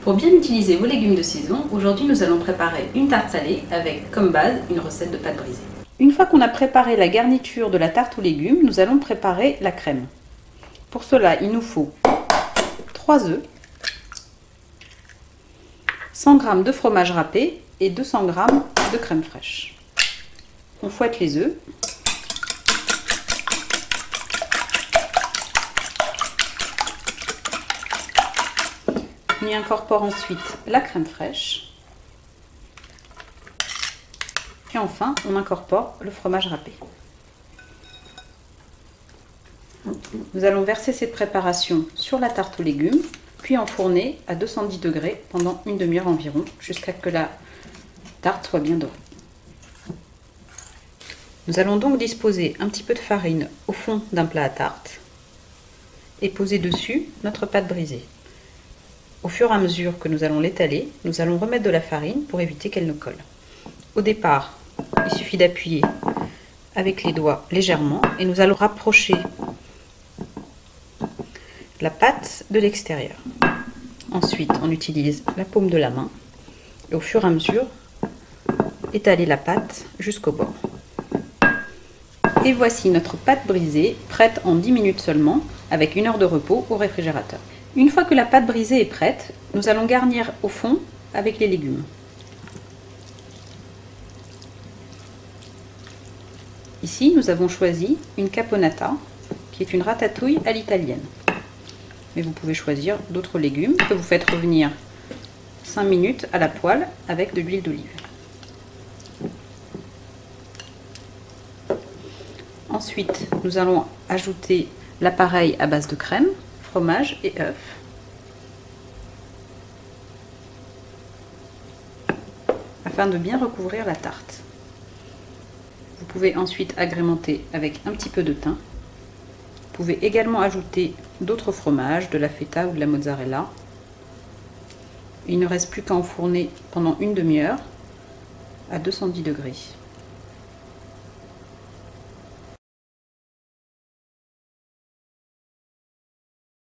Pour bien utiliser vos légumes de saison, aujourd'hui nous allons préparer une tarte salée avec comme base une recette de pâte brisée. Une fois qu'on a préparé la garniture de la tarte aux légumes, nous allons préparer la crème. Pour cela, il nous faut 3 œufs, 100 g de fromage râpé et 200 g de crème fraîche. On fouette les œufs. On y incorpore ensuite la crème fraîche. Et enfin, on incorpore le fromage râpé. Nous allons verser cette préparation sur la tarte aux légumes, puis enfourner à 210 degrés pendant une demi-heure environ, jusqu'à ce que la tarte soit bien dorée. Nous allons donc disposer un petit peu de farine au fond d'un plat à tarte et poser dessus notre pâte brisée. Au fur et à mesure que nous allons l'étaler, nous allons remettre de la farine pour éviter qu'elle ne colle. Au départ, il suffit d'appuyer avec les doigts légèrement et nous allons rapprocher la pâte de l'extérieur. Ensuite, on utilise la paume de la main et au fur et à mesure, étaler la pâte jusqu'au bord. Et voici notre pâte brisée, prête en 10 minutes seulement, avec 1 heure de repos au réfrigérateur. Une fois que la pâte brisée est prête, nous allons garnir au fond avec les légumes. Ici, nous avons choisi une caponata, qui est une ratatouille à l'italienne. Mais vous pouvez choisir d'autres légumes que vous faites revenir 5 minutes à la poêle avec de l'huile d'olive. Ensuite, nous allons ajouter l'appareil à base de crème, fromage et œufs. Afin de bien recouvrir la tarte. Vous pouvez ensuite agrémenter avec un petit peu de thym. Vous pouvez également ajouter d'autres fromages, de la feta ou de la mozzarella. Il ne reste plus qu'à enfourner pendant une demi-heure à 210 degrés.